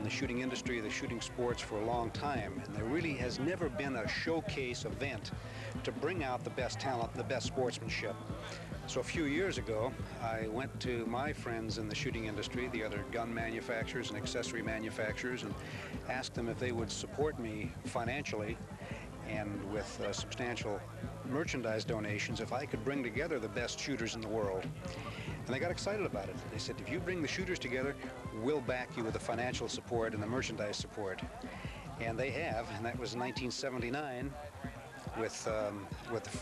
the shooting industry, the shooting sports for a long time, and there really has never been a showcase event to bring out the best talent, the best sportsmanship. So a few years ago, I went to my friends in the shooting industry, the other gun manufacturers and accessory manufacturers, and asked them if they would support me financially and with substantial merchandise donations if I could bring together the best shooters in the world. And they got excited about it. They said, if you bring the shooters together, we'll back you with the financial support and the merchandise support. And they have, and that was in 1979 with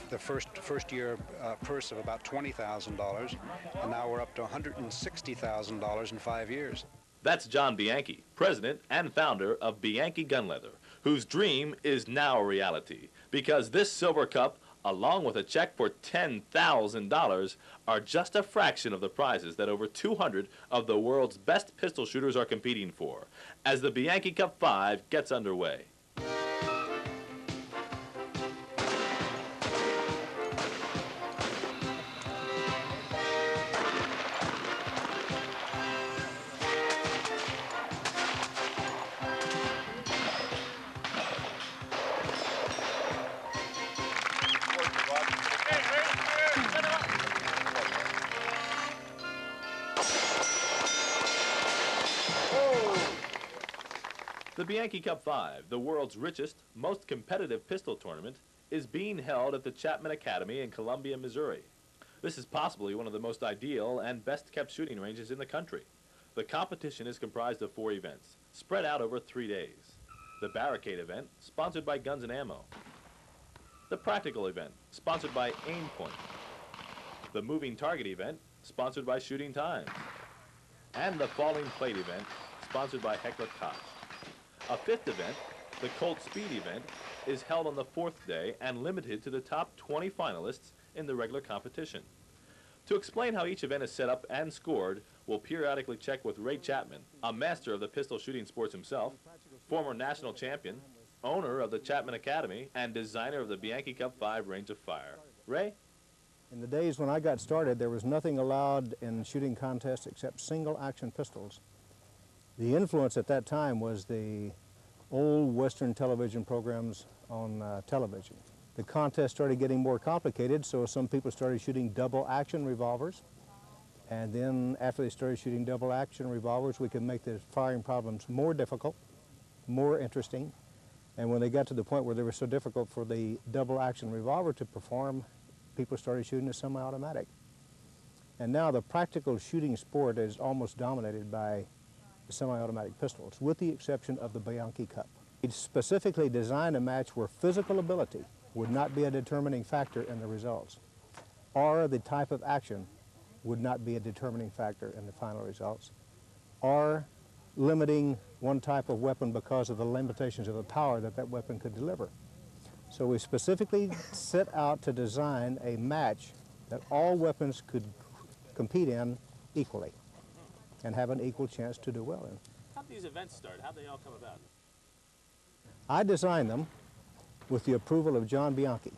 the first year purse of about $20,000, and now we're up to $160,000 in 5 years. That's John Bianchi, president and founder of Bianchi Gun Leather, whose dream is now a reality, because this silver cup, along with a check for $10,000, are just a fraction of the prizes that over 200 of the world's best pistol shooters are competing for, as the Bianchi Cup 5 gets underway. The Bianchi Cup 5, the world's richest, most competitive pistol tournament, is being held at the Chapman Academy in Columbia, Missouri. This is possibly one of the most ideal and best-kept shooting ranges in the country. The competition is comprised of 4 events, spread out over 3 days. The Barricade event, sponsored by Guns & Ammo. The Practical event, sponsored by Aimpoint. The Moving Target event, sponsored by Shooting Times. And the Falling Plate event, sponsored by Heckler Koch. A 5th event, the Colt Speed event, is held on the 4th day and limited to the top 20 finalists in the regular competition. To explain how each event is set up and scored, we'll periodically check with Ray Chapman, a master of the pistol shooting sports himself, former national champion, owner of the Chapman Academy, and designer of the Bianchi Cup 5 range of fire. Ray? In the days when I got started, there was nothing allowed in shooting contests except single-action pistols. The influence at that time was the old Western television programs on television. The contest started getting more complicated, so some people started shooting double-action revolvers. And then after they started shooting double-action revolvers, we could make the firing problems more difficult, more interesting. And when they got to the point where they were so difficult for the double-action revolver to perform, people started shooting a semi-automatic. And now the practical shooting sport is almost dominated by the semi-automatic pistols, with the exception of the Bianchi Cup. It specifically designed a match where physical ability would not be a determining factor in the results, or the type of action would not be a determining factor in the final results, or limiting one type of weapon because of the limitations of the power that that weapon could deliver. So we specifically set out to design a match that all weapons could compete in equally and have an equal chance to do well in. How did these events start? How did they all come about? I designed them with the approval of John Bianchi.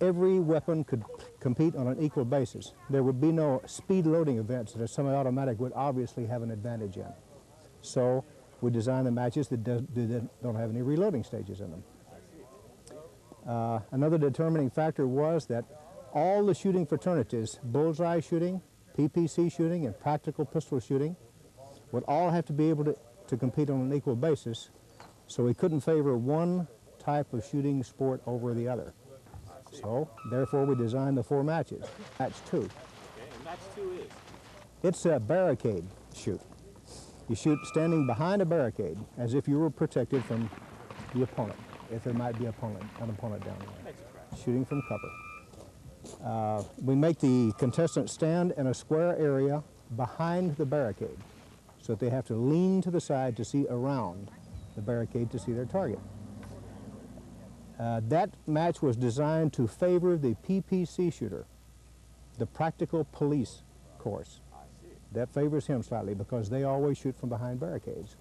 Every weapon could compete on an equal basis. There would be no speed loading events that a semi-automatic would obviously have an advantage in. So we designed the matches that don't have any reloading stages in them. Another determining factor was that all the shooting fraternities, bullseye shooting, PPC shooting, and practical pistol shooting, would all have to be able to compete on an equal basis, so we couldn't favor one type of shooting sport over the other. So, therefore, we designed the 4 matches. Match 2. Okay, and match 2 is? It's a barricade shoot. You shoot standing behind a barricade as if you were protected from the opponent, if there might be an opponent down there. Shooting from cover. We make the contestants stand in a square area behind the barricade, so that they have to lean to the side to see around the barricade to see their target. That match was designed to favor the PPC shooter, the practical police course. That favors him slightly because they always shoot from behind barricades.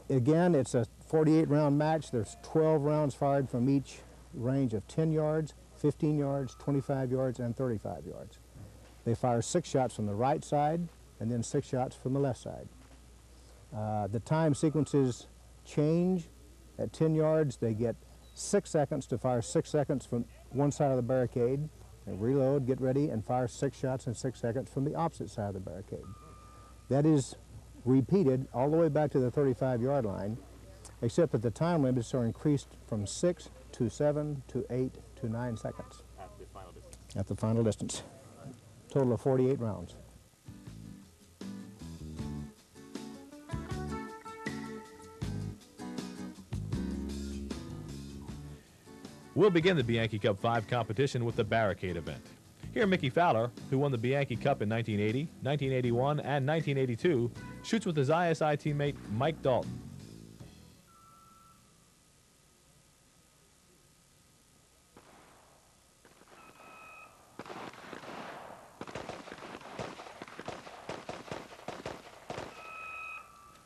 Again, it's a 48-round match. There's 12 rounds fired from each range of 10 yards, 15 yards, 25 yards, and 35 yards. They fire 6 shots from the right side and then 6 shots from the left side. The time sequences change. At 10 yards, they get 6 seconds to fire 6 seconds from one side of the barricade. They reload, get ready, and fire 6 shots in 6 seconds from the opposite side of the barricade. That is repeated all the way back to the 35-yard line, except that the time limits are increased from 6 to 7 to 8 to 9 seconds. At the final distance. At the final distance. Total of 48 rounds. We'll begin the Bianchi Cup 5 competition with the barricade event. Here, Mickey Fowler, who won the Bianchi Cup in 1980, 1981, and 1982, shoots with his ISI teammate Mike Dalton.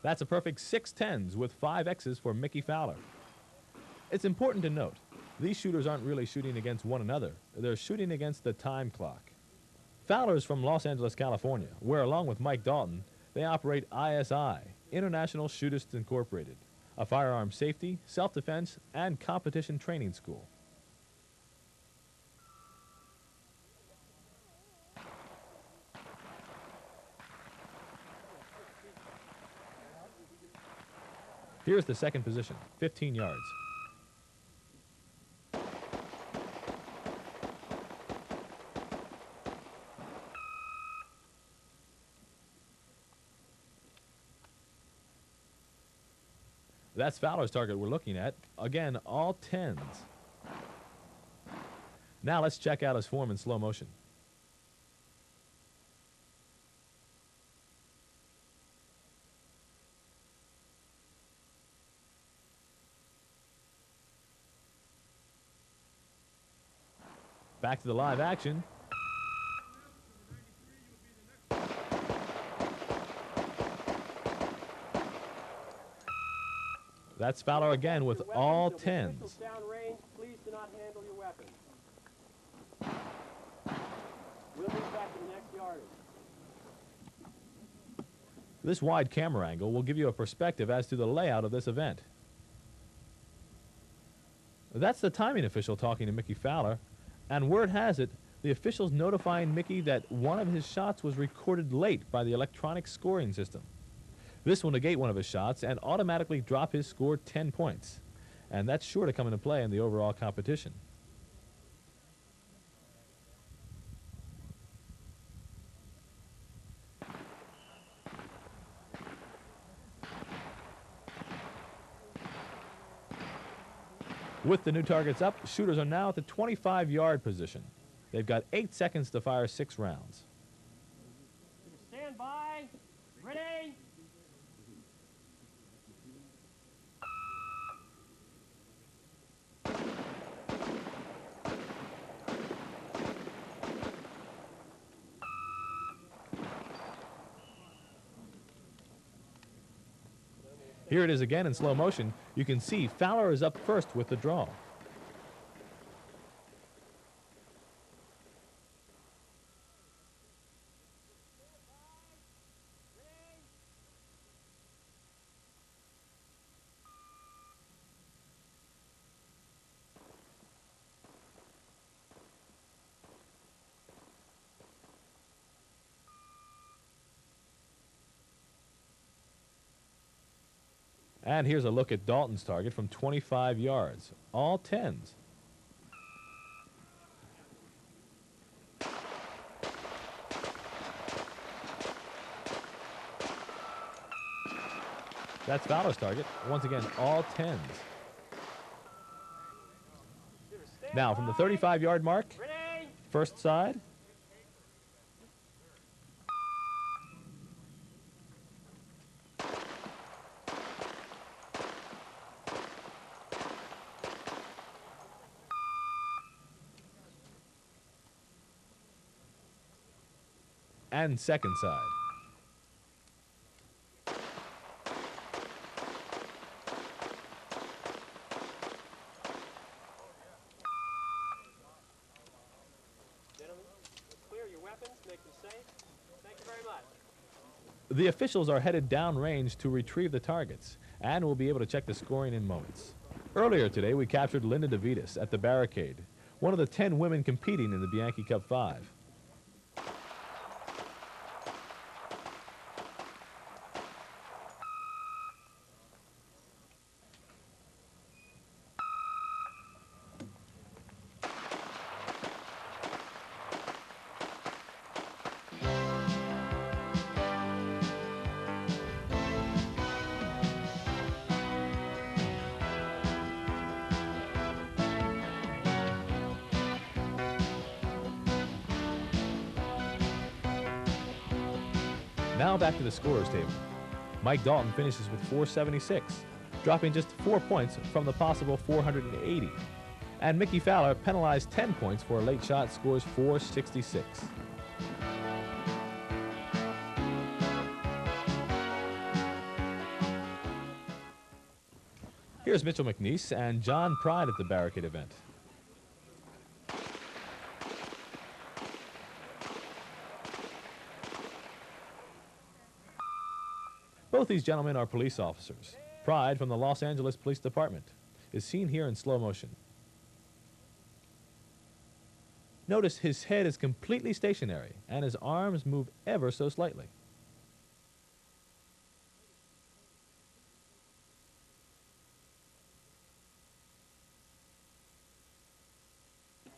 That's a perfect 6 10s with 5 X's for Mickey Fowler. It's important to note, these shooters aren't really shooting against one another. They're shooting against the time clock. Fowler is from Los Angeles, California, where along with Mike Dalton, they operate ISI, International Shooters Incorporated, a firearm safety, self-defense, and competition training school. Here's the second position, 15 yards. That's Fowler's target we're looking at. Again, all 10s. Now let's check out his form in slow motion. Back to the live action. That's Fowler again with all 10s. Downrange, please do not handle your weapon. We'll move back to the next yardage. This wide camera angle will give you a perspective as to the layout of this event. That's the timing official talking to Mickey Fowler, and word has it, the official's notifying Mickey that one of his shots was recorded late by the electronic scoring system. This will negate one of his shots and automatically drop his score 10 points. And that's sure to come into play in the overall competition. With the new targets up, shooters are now at the 25-yard position. They've got 8 seconds to fire 6 rounds. Stand by. Ready. Here it is again in slow motion. You can see Fowler is up first with the draw. And here's a look at Dalton's target from 25 yards. All 10s. That's Fowler's target. Once again, all 10s. Now, from the 35-yard mark, first side. And second side. Gentlemen, clear your weapons, make them safe. Thank you very much. The officials are headed downrange to retrieve the targets, and will be able to check the scoring in moments. Earlier today, we captured Linda DeVitas at the barricade, one of the 10 women competing in the Bianchi Cup 5. Now back to the scorers table. Mike Dalton finishes with 476, dropping just 4 points from the possible 480. And Mickey Fowler, penalized 10 points for a late shot, scores 466. Here's Mitchell McNeese and John Pride at the barricade event. Both these gentlemen are police officers. Pride, from the Los Angeles Police Department, is seen here in slow motion. Notice his head is completely stationary and his arms move ever so slightly.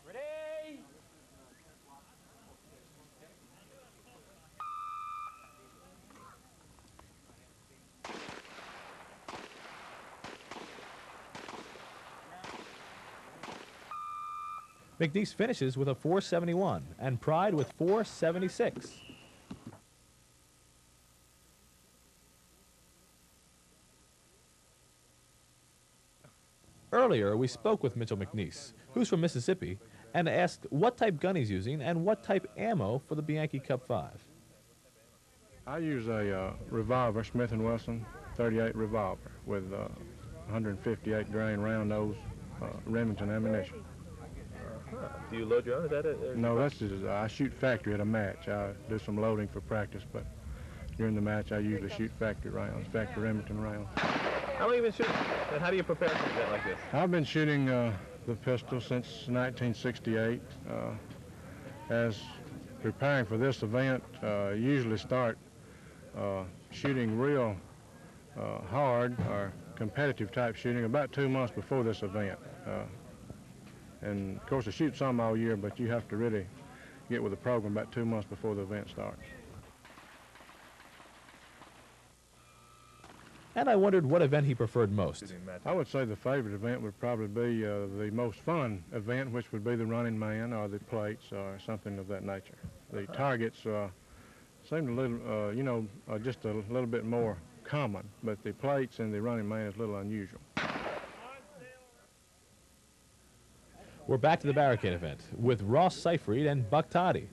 Ready? McNeese finishes with a 471 and Pride with 476. Earlier, we spoke with Mitchell McNeese, who's from Mississippi, and asked what type gun he's using and what type ammo for the Bianchi Cup 5. I use a revolver, Smith & Wesson 38 revolver with 158 grain round nose Remington ammunition. Do you load your own? Is that it? No, that's just, I shoot factory at a match. I do some loading for practice, but during the match I usually shoot factory rounds, factory Remington rounds. How long have you been shooting? And how do you prepare for an event like this? I've been shooting the pistol since 1968. As preparing for this event, usually start shooting real hard or competitive type shooting about 2 months before this event. And of course I shoot some all year, but you have to really get with the program about 2 months before the event starts. And I wondered what event he preferred most. I would say the favorite event would probably be the most fun event, which would be the running man or the plates or something of that nature. The targets seem a little, just a little bit more common, but the plates and the running man is a little unusual. We're back to the barricade event with Ross Seyfried and Buck Toddy.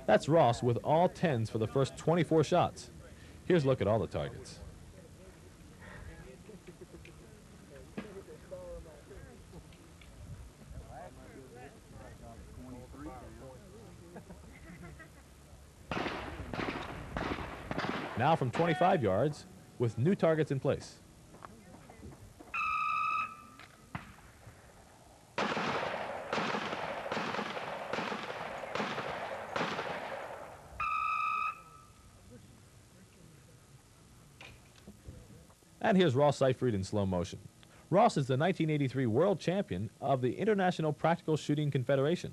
That's Ross with all 10s for the first 24 shots. Here's a look at all the targets. Now from 25 yards with new targets in place. And here's Ross Seyfried in slow motion. Ross is the 1983 world champion of the International Practical Shooting Confederation.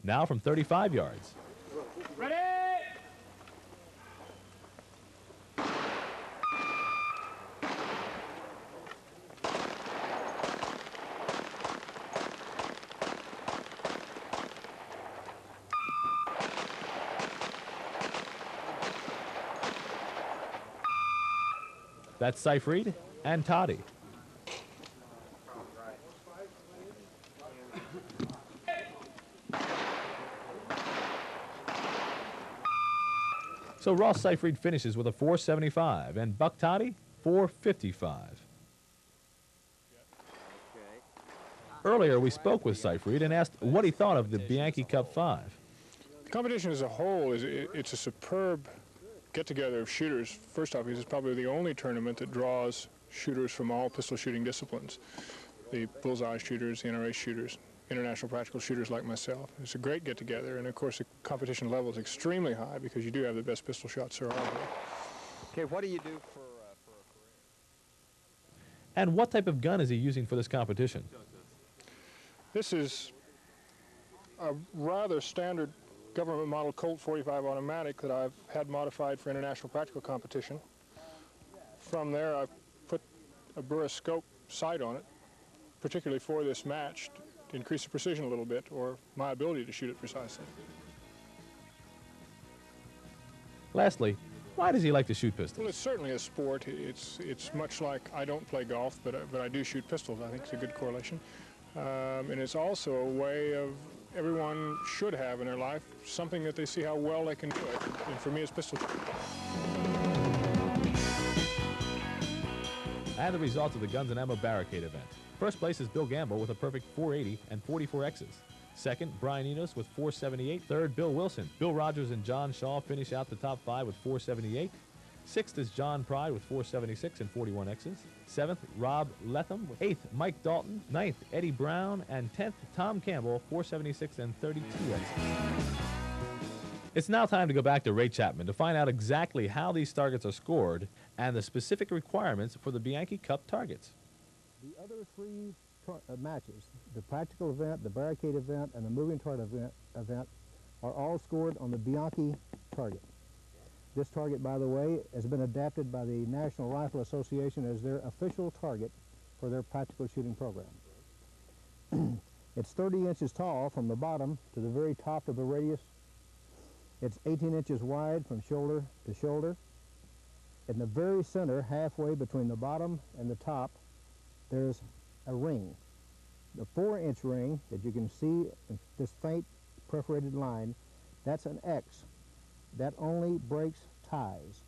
Now from 35 yards. Ready? That's Seyfried and Toddy. So Ross Seyfried finishes with a 475 and Buck Toddy 455. Earlier we spoke with Seyfried and asked what he thought of the Bianchi Cup 5. The competition as a whole it's a superb get-together of shooters. First off, because it's probably the only tournament that draws shooters from all pistol shooting disciplines. The bullseye shooters, the NRA shooters, international practical shooters like myself. It's a great get-together, and of course the competition level is extremely high because you do have the best pistol shots there are here. Okay, what do you do for a career? And what type of gun is he using for this competition? This is a rather standard government model Colt 45 automatic that I've had modified for international practical competition. From there I've put a Burris scope sight on it, particularly for this match, to increase the precision a little bit, or my ability to shoot it precisely. Lastly, why does he like to shoot Well, pistols? it's certainly a sport. It's much like I don't play golf, but I do shoot pistols. I think it's a good correlation. And it's also a way of everyone should have in their life something that they see how well they can do it. And for me, it's pistol shooting. And the results of the Guns and Ammo Barricade event. First place is Bill Gamble with a perfect 480 and 44 X's. Second, Brian Enos with 478. Third, Bill Wilson. Bill Rogers and John Shaw finish out the top 5 with 478. Sixth is John Pride with 476 and 41 X's. Seventh, Rob Letham. Eighth, Mike Dalton. Ninth, Eddie Brown. And 10th, Tom Campbell, 476 and 32 X's. It's now time to go back to Ray Chapman to find out exactly how these targets are scored and the specific requirements for the Bianchi Cup targets. The other three matches, the practical event, the barricade event, and the moving target event, are all scored on the Bianchi target. This target, by the way, has been adapted by the National Rifle Association as their official target for their practical shooting program. It's 30 inches tall from the bottom to the very top of the radius. It's 18 inches wide from shoulder to shoulder. In the very center, halfway between the bottom and the top, there's a ring. The 4-inch ring that you can see in this faint perforated line, that's an X. That only breaks ties.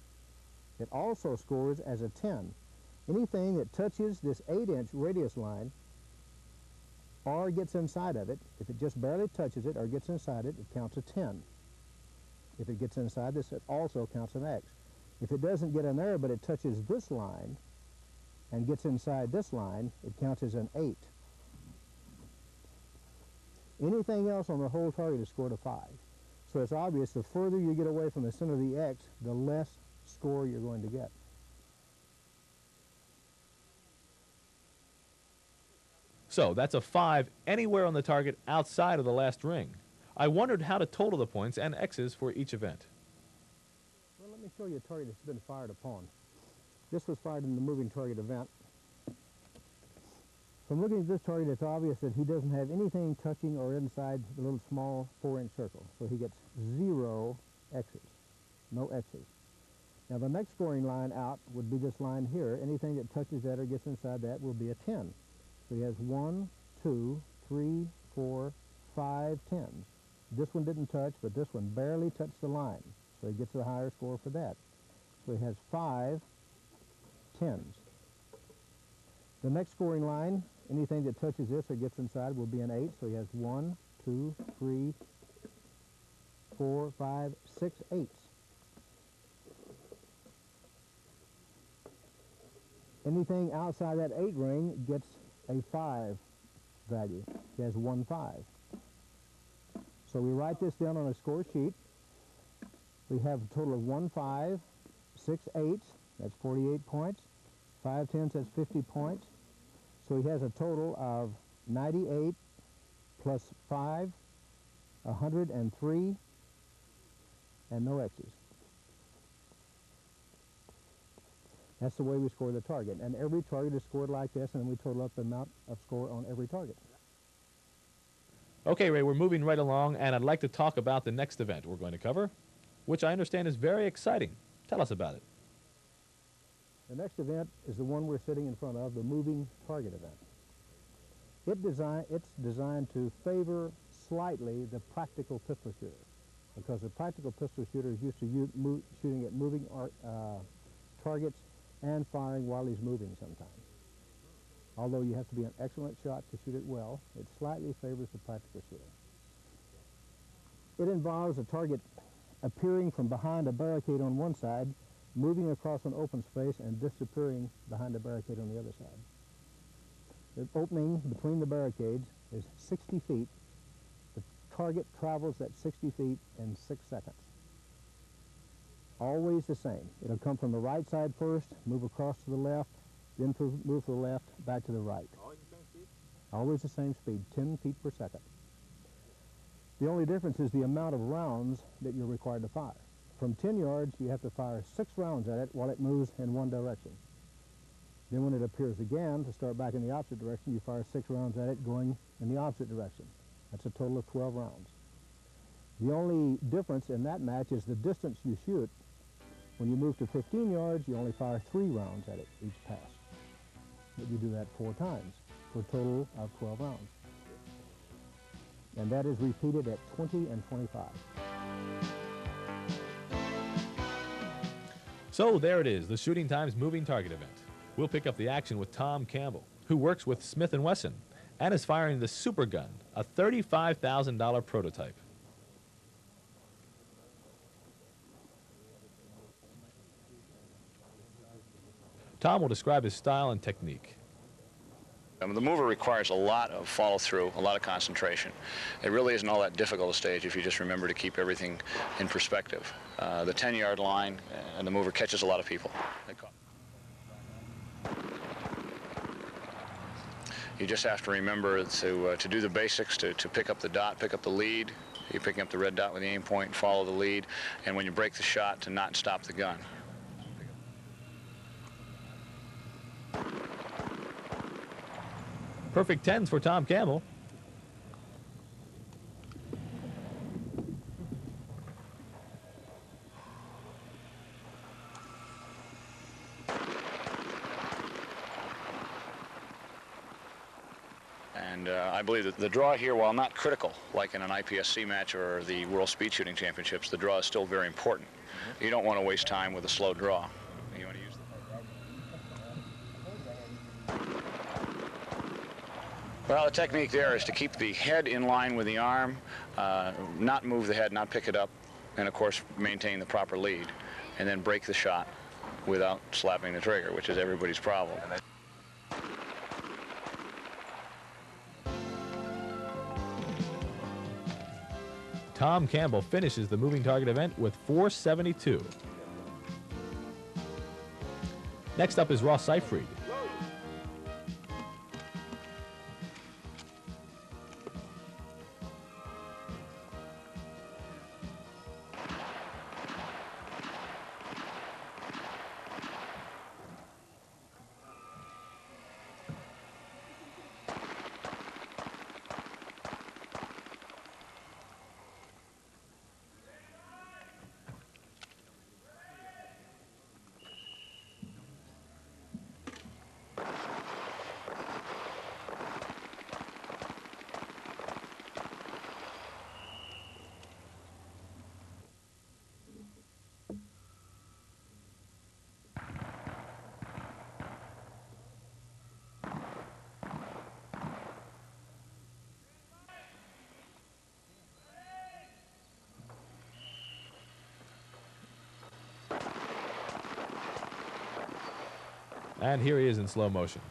It also scores as a 10. Anything that touches this 8-inch radius line or gets inside of it, if it just barely touches it or gets inside it, it counts a 10. If it gets inside this, it also counts an X. If it doesn't get in there but it touches this line and gets inside this line, it counts as an 8. Anything else on the whole target is scored a 5. So it's obvious the further you get away from the center of the X, the less score you're going to get. So that's a 5 anywhere on the target outside of the last ring. I wondered how to total the points and X's for each event. Well, let me show you a target that's been fired upon. This was fired in the moving target event. From looking at this target, it's obvious that he doesn't have anything touching or inside the little small 4-inch circle. So he gets 0 X's, no X's. Now the next scoring line out would be this line here. Anything that touches that or gets inside that will be a 10. So he has 1, 2, 3, 4, 5 10s. This one didn't touch, but this one barely touched the line. So he gets a higher score for that. So he has 5 10s. The next scoring line, anything that touches this or gets inside will be an 8. So he has 1, 2, 3, 4, 5, 6 8s. Anything outside that 8 ring gets a 5 value. He has 1 5. So we write this down on a score sheet. We have a total of 1 5, 6 8s, that's 48 points. 5 10s, that's 50 points. So he has a total of 98 plus 5, 103, and no X's. That's the way we score the target. And every target is scored like this, and then we total up the amount of score on every target. Okay, Ray, we're moving right along, and I'd like to talk about the next event we're going to cover, which I understand is very exciting. Tell us about it. The next event is the one we're sitting in front of, the moving target event. It's designed to favor slightly the practical pistol shooter, because the practical pistol shooter is used to shooting at moving targets and firing while he's moving sometimes. Although you have to be an excellent shot to shoot it well, it slightly favors the practical shooter. It involves a target appearing from behind a barricade on one side, moving across an open space, and disappearing behind a barricade on the other side. The opening between the barricades is 60 feet. The target travels that 60 feet in 6 seconds. Always the same. It'll come from the right side first, move across to the left, then move to the left, back to the right. Always the same speed? Always the same speed, 10 feet per second. The only difference is the amount of rounds that you're required to fire. From 10 yards, you have to fire 6 rounds at it while it moves in one direction. Then when it appears again, to start back in the opposite direction, you fire 6 rounds at it going in the opposite direction. That's a total of 12 rounds. The only difference in that match is the distance you shoot. When you move to 15 yards, you only fire 3 rounds at it each pass. But you do that 4 times for a total of 12 rounds. And that is repeated at 20 and 25. So there it is, the Shooting Times moving target event. We'll pick up the action with Tom Campbell, who works with Smith & Wesson and is firing the Super Gun, a $35,000 prototype. Tom will describe his style and technique. The mover requires a lot of follow-through, a lot of concentration. It really isn't all that difficult a stage if you just remember to keep everything in perspective. The 10-yard line and the mover catches a lot of people. You just have to remember to do the basics, to pick up the dot, pick up the lead. You're picking up the red dot with the aim point and follow the lead. And when you break the shot, to not stop the gun. Perfect 10s for Tom Campbell. And I believe that the draw here, while not critical, like in an IPSC match or the World Speed Shooting Championships, the draw is still very important. You don't want to waste time with a slow draw. You want to use Well, the technique there is to keep the head in line with the arm, not move the head, not pick it up, and of course maintain the proper lead, and then break the shot without slapping the trigger, which is everybody's problem. Tom Campbell finishes the moving target event with 472. Next up is Ross Seyfried. And here he is in slow motion.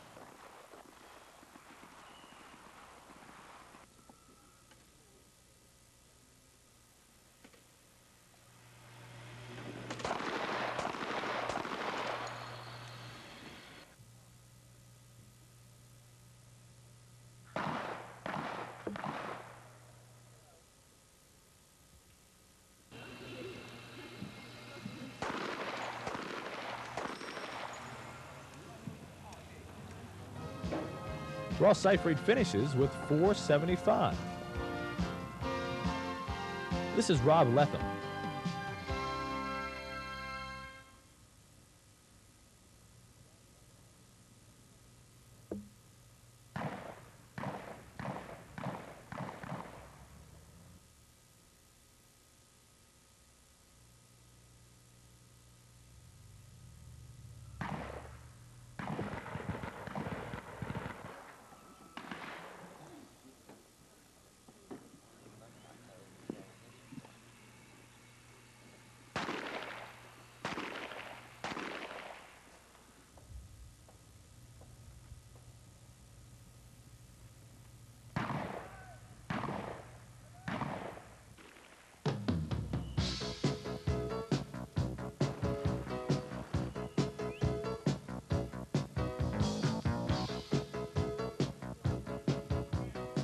Ross Seyfried finishes with 475. This is Rob Letham.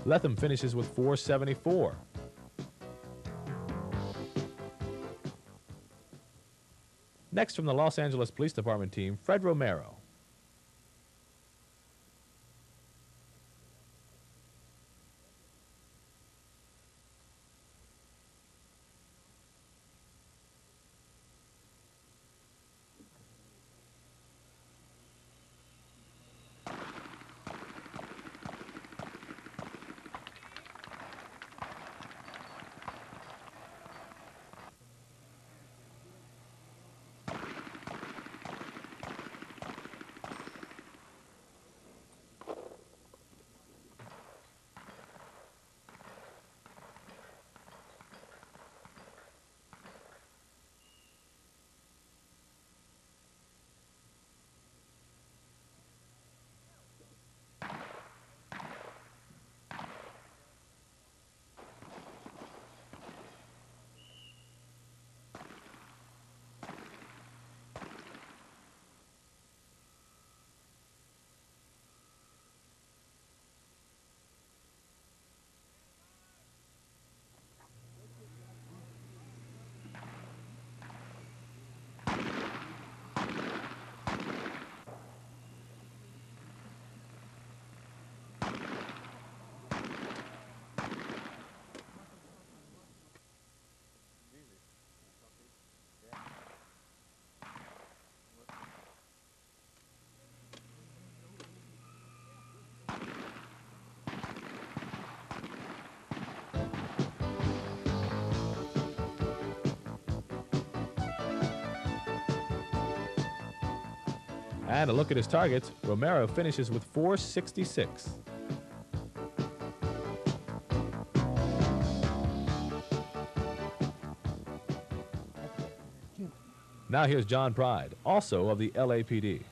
Lethem finishes with 474. Next from the Los Angeles Police Department team, Fred Romero. And a look at his targets, Romero finishes with 466. Now here's John Pride, also of the LAPD.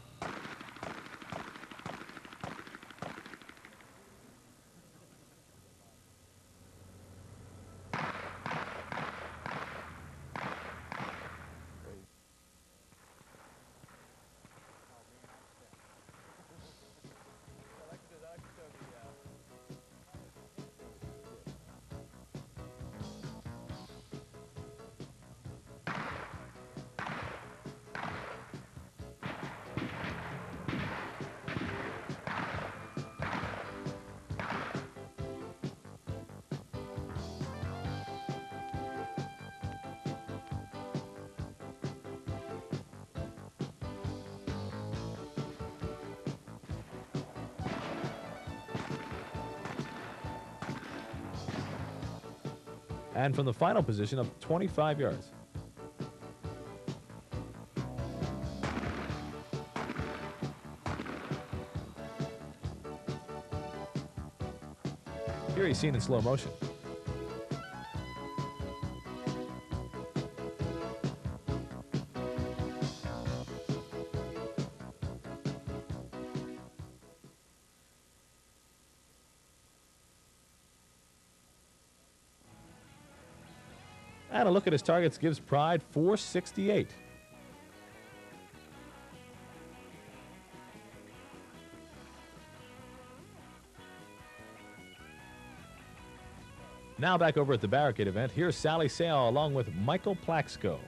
And from the final position of 25 yards. Here he's seen in slow motion. And a look at his targets gives Pride 468. Now back over at the barricade event, here's Sally Sale along with Michael Plaxco.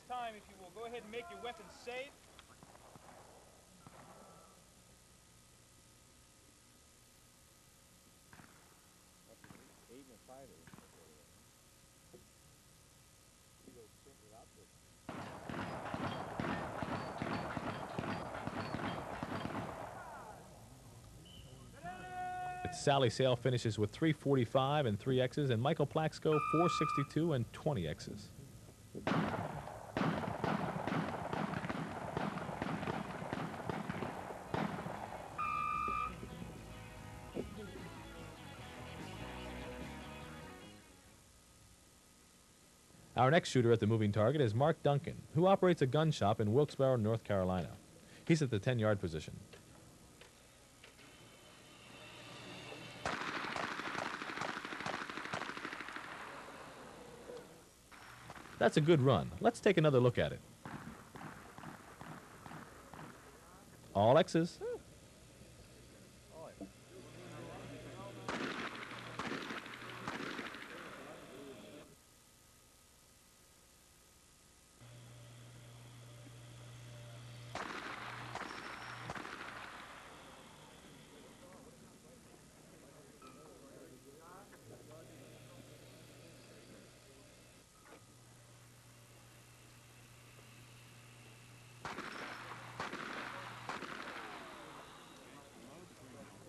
Time, if you will, go ahead and make your weapons safe. Sally Sale finishes with 345 and 3 X's, and Michael Plaxco 462 and 20 X's. Our next shooter at the moving target is Mark Duncan, who operates a gun shop in Wilkesboro, North Carolina. He's at the 10-yard position. That's a good run. Let's take another look at it. All X's.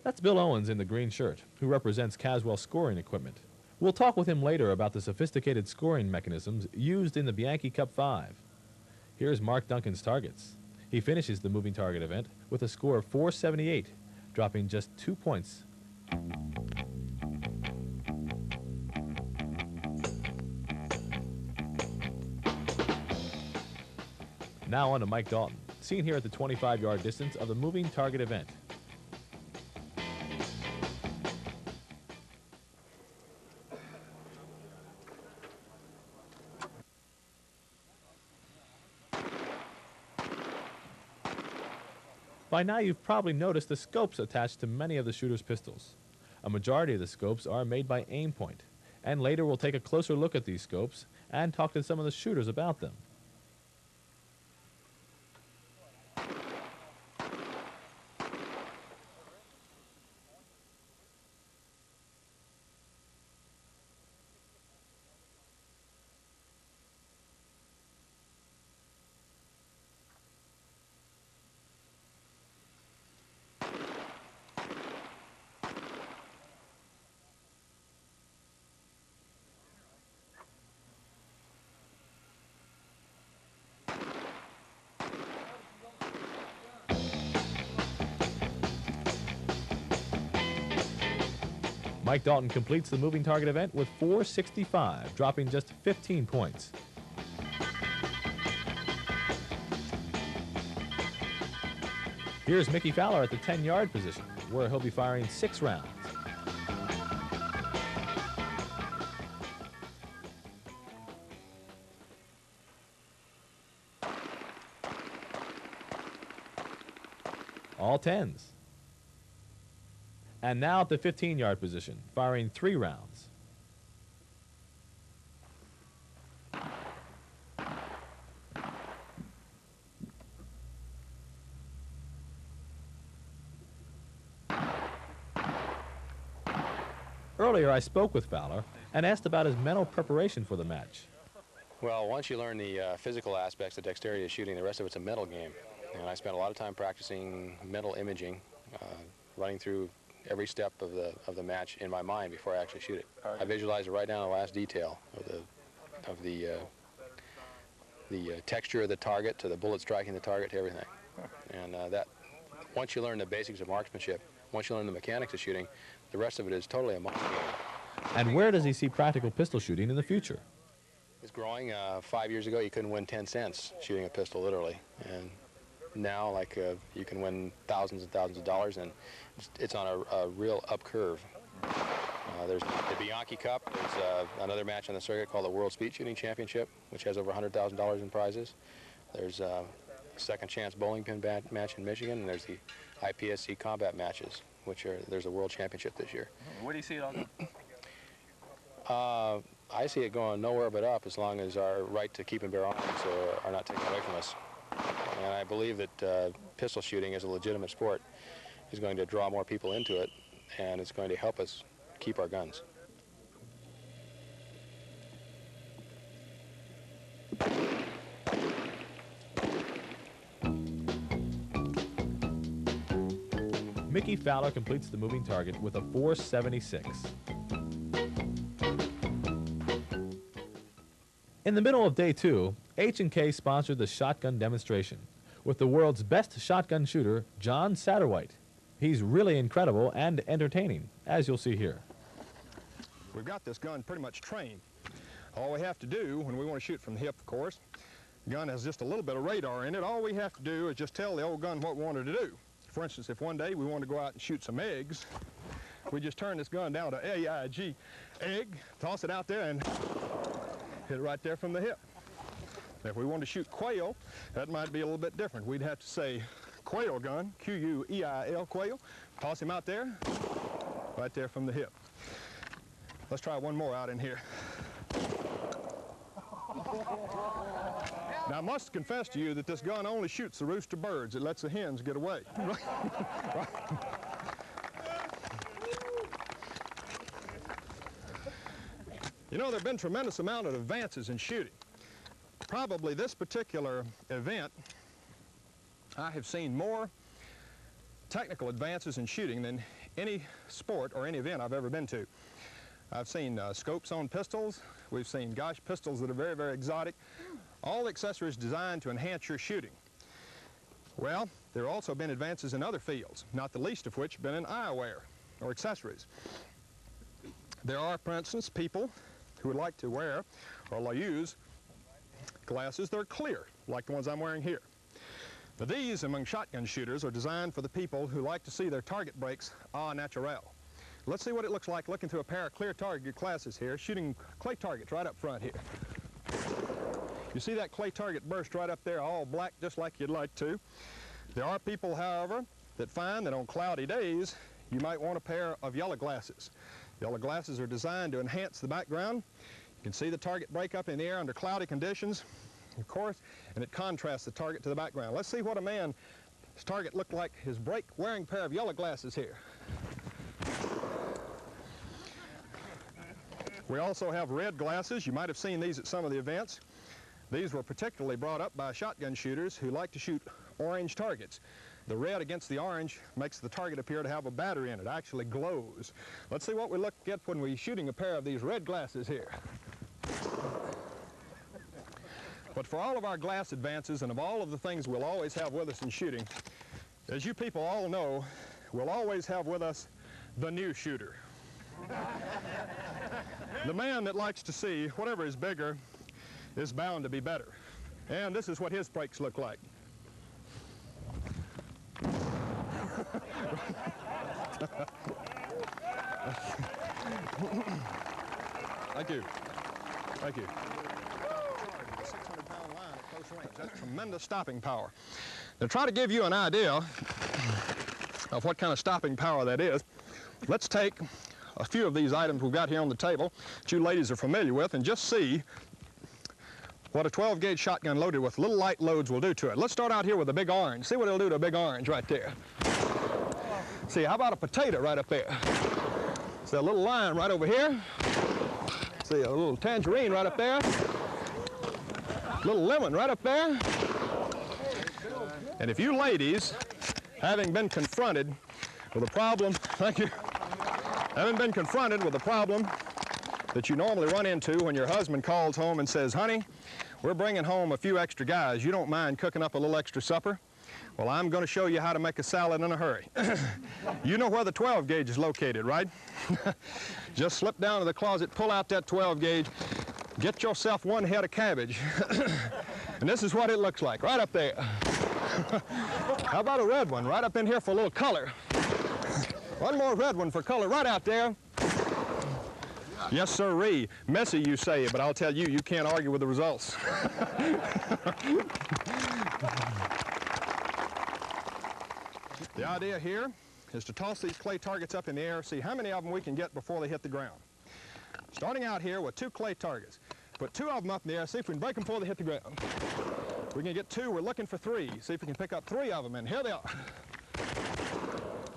That's Bill Owens in the green shirt, who represents Caswell Scoring Equipment. We'll talk with him later about the sophisticated scoring mechanisms used in the Bianchi Cup 5. Here's Mark Duncan's targets. He finishes the moving target event with a score of 478, dropping just 2 points. Now on to Mike Dalton, seen here at the 25-yard distance of the moving target event. By now you've probably noticed the scopes attached to many of the shooter's pistols. A majority of the scopes are made by Aimpoint, and later we'll take a closer look at these scopes and talk to some of the shooters about them. Mike Dalton completes the moving target event with 465, dropping just 15 points. Here's Mickey Fowler at the 10-yard position, where he'll be firing 6 rounds. All 10s. And now at the 15-yard position, firing 3 rounds. Earlier, I spoke with Fowler and asked about his mental preparation for the match. Well, once you learn the physical aspects of dexterity of shooting, the rest of it's a mental game. And I spent a lot of time practicing mental imaging, running through every step of the match in my mind before I actually shoot it. I visualize it right down to the last detail of the texture of the target, to the bullet striking the target, to everything. And that, once you learn the basics of marksmanship, once you learn the mechanics of shooting, the rest of it is totally a mind game. And where does he see practical pistol shooting in the future? It's growing. 5 years ago, you couldn't win 10 cents shooting a pistol, literally. And now, like, you can win thousands and thousands of dollars, and it's on a real up curve. There's the Bianchi Cup. There's another match on the circuit called the World Speed Shooting Championship, which has over $100,000 in prizes. There's a second chance bowling pin match in Michigan, and there's the IPSC combat matches, there's a world championship this year. Where do you see it all? I see it going nowhere but up, as long as our right to keep and bear arms are not taken away from us. And I believe that pistol shooting as a legitimate sport is going to draw more people into it, and it's going to help us keep our guns. Mickey Fowler completes the moving target with a 476. In the middle of day 2, H&K sponsored the shotgun demonstration with the world's best shotgun shooter, John Satterwhite. He's really incredible and entertaining, as you'll see here. We've got this gun pretty much trained. All we have to do when we want to shoot from the hip, of course, the gun has just a little bit of radar in it. All we have to do is just tell the old gun what we wanted to do. For instance, if one day we wanted to go out and shoot some eggs, we just turn this gun down to AIG, egg, toss it out there and hit it right there from the hip. If we want to shoot quail, that might be a little bit different. We'd have to say quail gun, Q-U-E-I-L, quail, toss him out there, right there from the hip. Let's try one more out in here. Now, I must confess to you that this gun only shoots the rooster birds. It lets the hens get away. You know, there have been tremendous amount of advances in shooting. Probably this particular event, I have seen more technical advances in shooting than any sport or any event I've ever been to. I've seen scopes on pistols. We've seen, gosh, pistols that are very, very exotic. All accessories designed to enhance your shooting. Well, there have also been advances in other fields, not the least of which have been in eyewear or accessories. There are, for instance, people who would like to wear or use glasses that are clear, like the ones I'm wearing here. Now, these, among shotgun shooters, are designed for the people who like to see their target breaks au naturel. Let's see what it looks like looking through a pair of clear target glasses here, shooting clay targets right up front here. You see that clay target burst right up there, all black, just like you'd like to. There are people, however, that find that on cloudy days, you might want a pair of yellow glasses. Yellow glasses are designed to enhance the background. You can see the target break up in the air under cloudy conditions, of course, and it contrasts the target to the background. Let's see what a man's target looked like, his break, wearing a pair of yellow glasses here. We also have red glasses. You might have seen these at some of the events. These were particularly brought up by shotgun shooters who like to shoot orange targets. The red against the orange makes the target appear to have a battery in it. It actually glows. Let's see what we look at when we're shooting a pair of these red glasses here. But for all of our glass advances and of all of the things we'll always have with us in shooting, as you people all know, we'll always have with us the new shooter. The man that likes to see whatever is bigger is bound to be better. And this is what his breaks look like. Thank you. Thank you. 600-pound line at close range. That's tremendous stopping power. To try to give you an idea of what kind of stopping power that is, let's take a few of these items we've got here on the table that you ladies are familiar with and just see what a 12-gauge shotgun loaded with little light loads will do to it. Let's start out here with a big orange. See what it'll do to a big orange right there. See, how about a potato right up there? See a little lime right over here. See a little tangerine right up there. A little lemon right up there. And if you ladies, having been confronted with a problem, thank you, having been confronted with a problem that you normally run into when your husband calls home and says, honey, we're bringing home a few extra guys. You don't mind cooking up a little extra supper? Well, I'm going to show you how to make a salad in a hurry. You know where the 12 gauge is located, right? Just slip down to the closet, pull out that 12 gauge, get yourself one head of cabbage. And this is what it looks like, right up there. How about a red one right up in here for a little color? One more red one for color right out there. Yes, sirree. Messy, you say, but I'll tell you, you can't argue with the results. The idea here is to toss these clay targets up in the air, see how many of them we can get before they hit the ground. Starting out here with 2 clay targets. Put 2 of them up in the air, see if we can break them before they hit the ground. If we can get 2, we're looking for 3. See if we can pick up 3 of them, and here they are.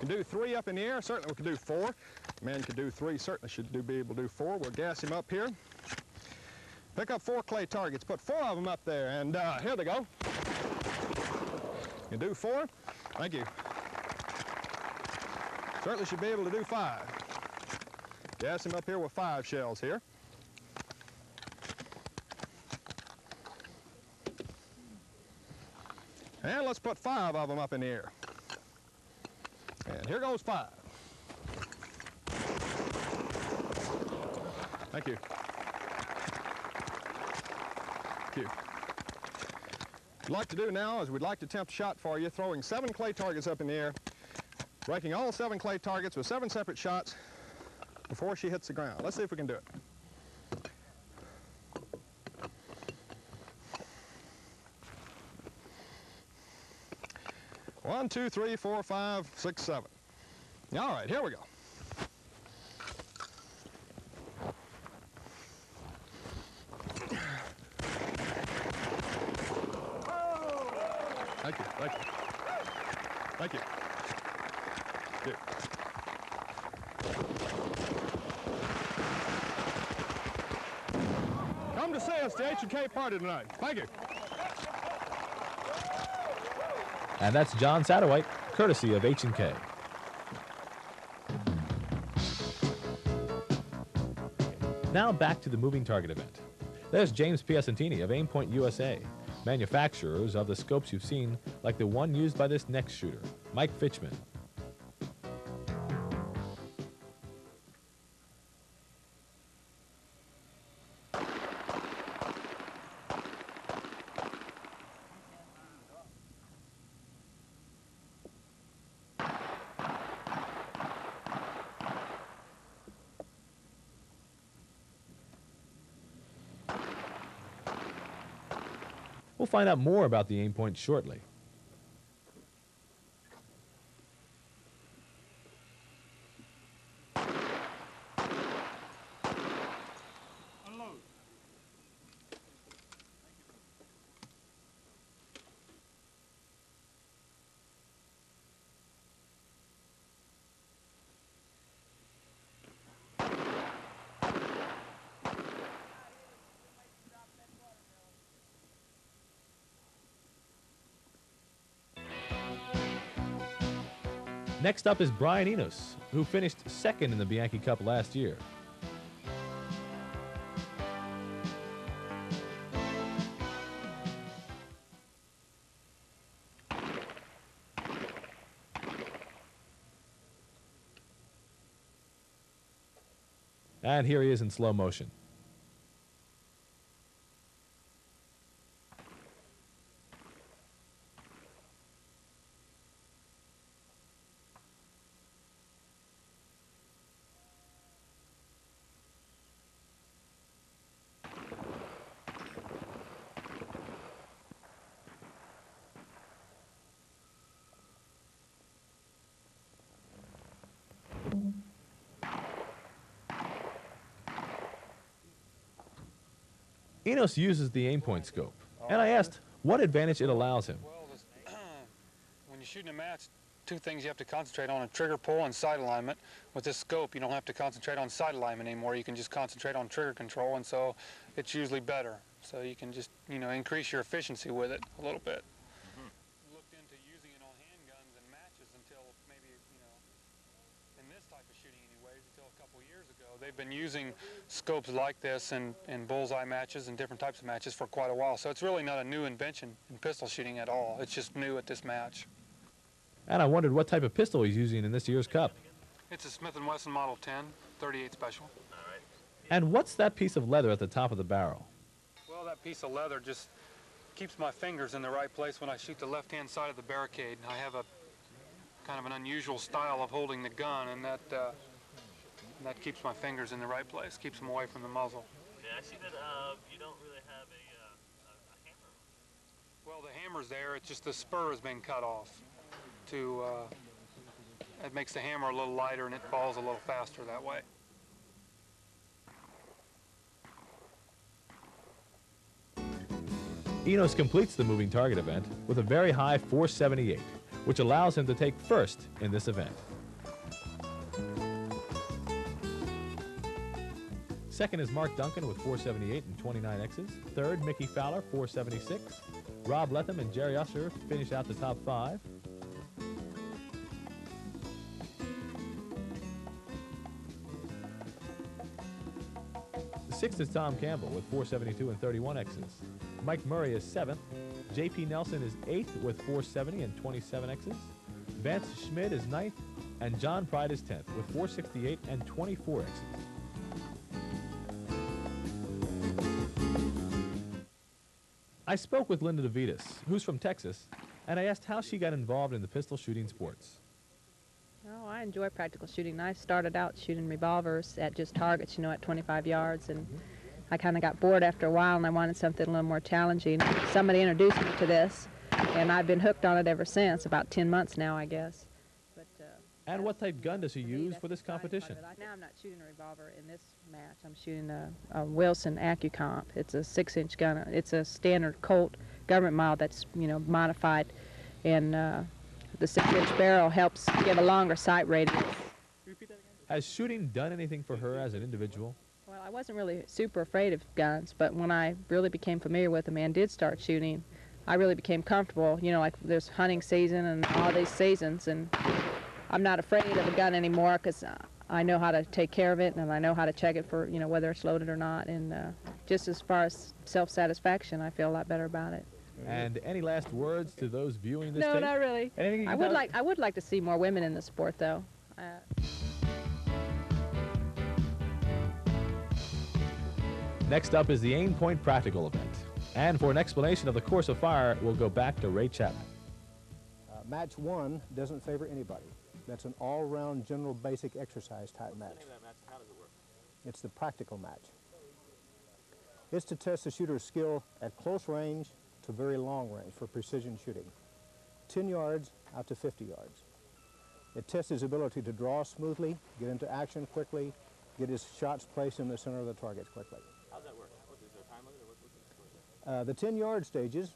We can do 3 up in the air, certainly we can do 4. A man could do 3, certainly should be able to do 4. We'll gas him up here. Pick up 4 clay targets, put 4 of them up there, and here they go. You can do 4. Thank you. Certainly should be able to do 5. Gas him up here with 5 shells here. And let's put 5 of them up in the air. And here goes 5. Thank you. What we'd like to do now is we'd like to attempt a shot for you, throwing 7 clay targets up in the air, breaking all 7 clay targets with 7 separate shots before she hits the ground. Let's see if we can do it. One, two, three, 4, 5, 6, 7. All right, here we go. Thank you, thank you. Thank you. Here. Come to see us at the H&K party tonight. Thank you. And that's John Satterwhite, courtesy of H&K. Now back to the moving target event. There's James Piacentini of Aimpoint USA, manufacturers of the scopes you've seen, like the one used by this next shooter, Mike Fitchman. We'll find out more about the Aimpoint shortly. Unload. Next up is Brian Enos, who finished second in the Bianchi Cup last year. And here he is in slow motion. Enos uses the Aimpoint scope, and I asked what advantage it allows him. Well, when you're shooting a match, 2 things you have to concentrate on: a trigger pull and sight alignment. With this scope, you don't have to concentrate on sight alignment anymore. You can just concentrate on trigger control, and so it's usually better. So you can just, increase your efficiency with it a little bit. Looked into using it on handguns and matches until maybe, in this type of shooting anyways, until a couple years ago. They've been using scopes like this in bullseye matches and different types of matches for quite a while. So it's really not a new invention in pistol shooting at all. It's just new at this match. And I wondered what type of pistol he's using in this year's Cup. It's a Smith & Wesson Model 10, 38 Special. And what's that piece of leather at the top of the barrel? Well, that piece of leather just keeps my fingers in the right place when I shoot the left-hand side of the barricade. I have a kind of an unusual style of holding the gun, and that keeps my fingers in the right place, keeps them away from the muzzle. Yeah, I see that you don't really have a hammer. Well, the hammer's there. It's just the spur has been cut off. It makes the hammer a little lighter and it falls a little faster that way. Enos completes the moving target event with a very high 478, which allows him to take first in this event. Second is Mark Duncan with 478 and 29 X's. Third, Mickey Fowler, 476. Rob Letham and Jerry Usher finish out the top 5. Sixth is Tom Campbell with 472 and 31 X's. Mike Murray is 7th. J.P. Nelson is 8th with 470 and 27 X's. Vance Schmidt is 9th. And John Pride is 10th with 468 and 24 X's. I spoke with Linda DeVitas, who's from Texas, and I asked how she got involved in the pistol shooting sports. Oh, I enjoy practical shooting. I started out shooting revolvers at just targets, you know, at 25 yards, and I kind of got bored after a while, and I wanted something a little more challenging. Somebody introduced me to this, and I've been hooked on it ever since, about 10 months now, I guess. But, and what type gun does he use for this competition? Now I'm not shooting a revolver in this match. I'm shooting a Wilson AccuComp. It's a 6-inch gun. It's a standard Colt government model that's, you know, modified, and the 6-inch barrel helps give a longer sight radius. Has shooting done anything for her as an individual? Well, I wasn't really super afraid of guns, but when I really became familiar with them and did start shooting, I really became comfortable. You know, like there's hunting season and all these seasons, and I'm not afraid of a gun anymore because I know how to take care of it, and I know how to check it for, you know, whether it's loaded or not. And just as far as self-satisfaction, I feel a lot better about it. And any last words to those viewing this No, tape? not really. Anything I would like to see more women in the sport, though. Next up is the Aim Point Practical event. And for an explanation of the course of fire, we'll go back to Ray Chapman. Match 1 doesn't favor anybody. That's an all-round general basic exercise type match. How does it work? It's the practical match. It's to test the shooter's skill at close range to very long range for precision shooting. 10 yards out to 50 yards. It tests his ability to draw smoothly, get into action quickly, get his shots placed in the center of the targets quickly. How does that work? Is there a time limit, or what's the story? The 10-yard stages,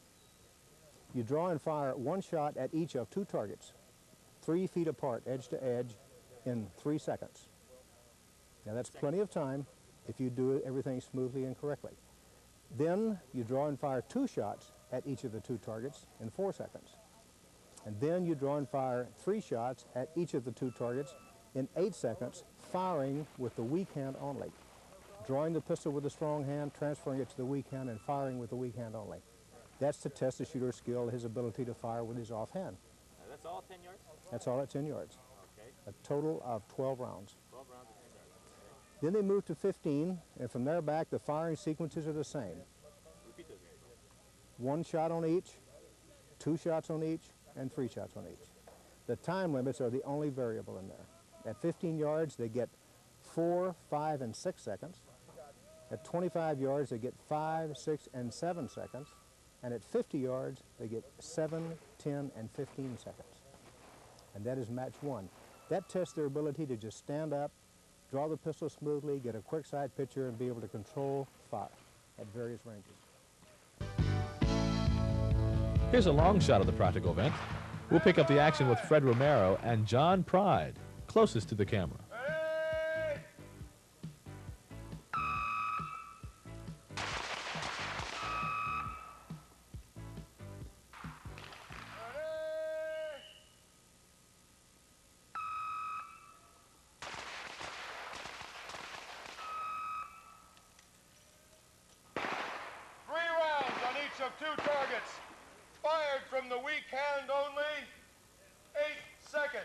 you draw and fire one shot at each of 2 targets, 3 feet apart, edge to edge, in 3 seconds. Now that's plenty of time if you do everything smoothly and correctly. Then you draw and fire 2 shots at each of the 2 targets in 4 seconds. And then you draw and fire 3 shots at each of the 2 targets in 8 seconds, firing with the weak hand only. Drawing the pistol with the strong hand, transferring it to the weak hand, and firing with the weak hand only. That's to test the shooter's skill, his ability to fire with his offhand. That's all 10 yards? That's all at 10 yards. Okay. A total of 12 rounds. 12 rounds at 10 yards. Okay. Then they move to 15, and from there back, the firing sequences are the same. Repeat those again. 1 shot on each, 2 shots on each, and 3 shots on each. The time limits are the only variable in there. At 15 yards, they get 4, 5, and 6 seconds. At 25 yards, they get 5, 6, and 7 seconds. And at 50 yards, they get 7, 10, and 15 seconds. And that is match 1. That tests their ability to just stand up, draw the pistol smoothly, get a quick side picture, and be able to control fire at various ranges. Here's a long shot of the practical event. We'll pick up the action with Fred Romero and John Pride, closest to the camera. Of 2 targets, fired from the weak hand only, 8 seconds.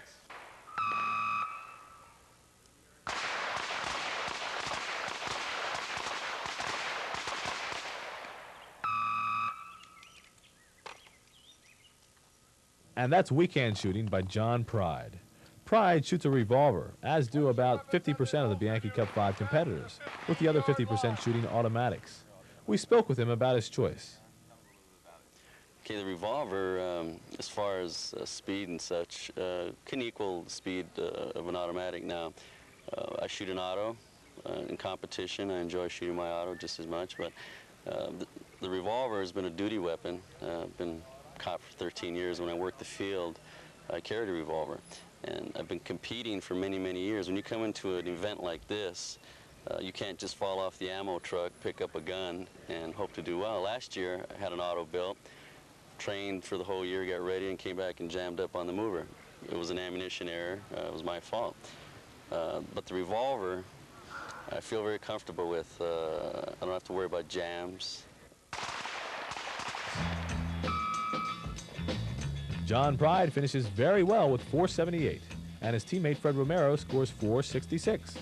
And that's weak hand shooting by John Pride. Pride shoots a revolver, as do about 50% of the Bianchi Cup 5 competitors, with the other 50% shooting automatics. We spoke with him about his choice. Okay, the revolver, as far as speed and such, can equal the speed of an automatic now. I shoot an auto in competition. I enjoy shooting my auto just as much, but the revolver has been a duty weapon. I've been caught for 13 years. When I worked the field, I carried a revolver, and I've been competing for many, many years. When you come into an event like this, you can't just fall off the ammo truck, pick up a gun, and hope to do well. Last year, I had an auto built, trained for the whole year, got ready, and came back and jammed up on the mover. It was an ammunition error. It was my fault. But the revolver, I feel very comfortable with. I don't have to worry about jams. John Pride finishes very well with 478, and his teammate Fred Romero scores 466.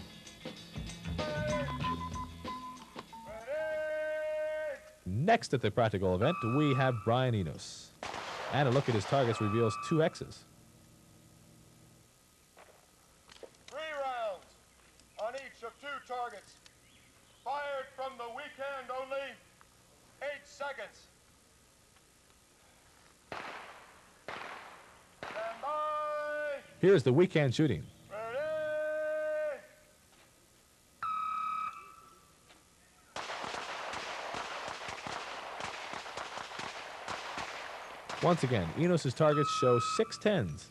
Next at the practical event, we have Brian Enos. And a look at his targets reveals 2 X's. 3 rounds on each of 2 targets. Fired from the weak hand only. 8 seconds. Stand by. Here's the weekend shooting. Once again, Enos' targets show 6 10s.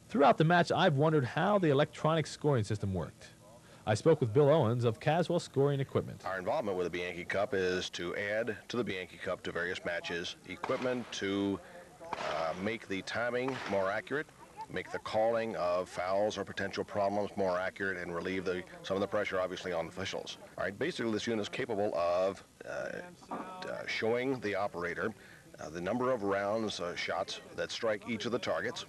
Throughout the match, I've wondered how the electronic scoring system worked. I spoke with Bill Owens of Caswell Scoring Equipment. Our involvement with the Bianchi Cup is to add to the Bianchi Cup to various matches equipment to make the timing more accurate, make the calling of fouls or potential problems more accurate, and relieve some of the pressure, obviously, on officials. All right, basically, this unit is capable of showing the operator the number of rounds, shots that strike each of the targets,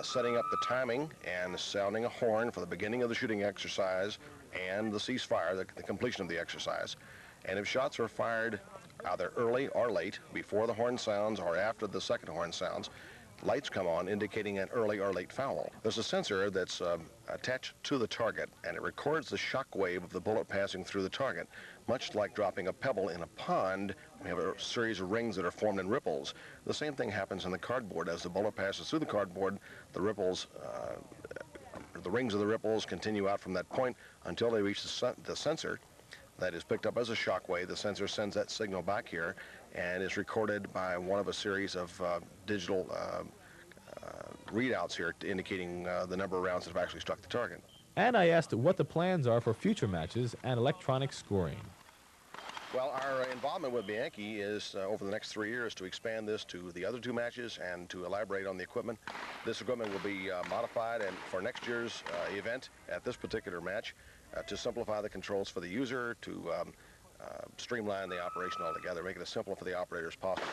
setting up the timing and sounding a horn for the beginning of the shooting exercise and the ceasefire, the completion of the exercise. And if shots are fired either early or late, before the horn sounds or after the second horn sounds, lights come on indicating an early or late foul. There's a sensor that's attached to the target, and it records the shock wave of the bullet passing through the target. Much like dropping a pebble in a pond, we have a series of rings that are formed in ripples. The same thing happens in the cardboard. As the bullet passes through the cardboard, the ripples, the rings of the ripples continue out from that point until they reach the sensor that is picked up as a shock wave. The sensor sends that signal back here and is recorded by one of a series of digital readouts here indicating the number of rounds that have actually struck the target. And I asked what the plans are for future matches and electronic scoring. Well, our involvement with Bianchi is over the next 3 years to expand this to the other 2 matches and to elaborate on the equipment. This equipment will be modified and for next year's event at this particular match to simplify the controls for the user, to streamline the operation altogether, make it as simple for the operator as possible.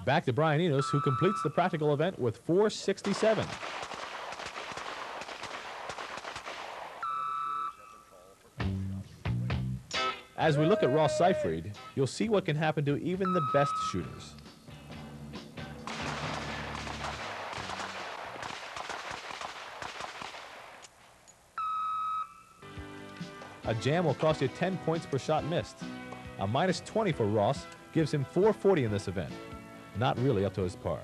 Back to Brian Enos, who completes the practical event with 467. As we look at Ross Seyfried, you'll see what can happen to even the best shooters. A jam will cost you 10 points per shot missed. A minus 20 for Ross gives him 440 in this event. Not really up to his par.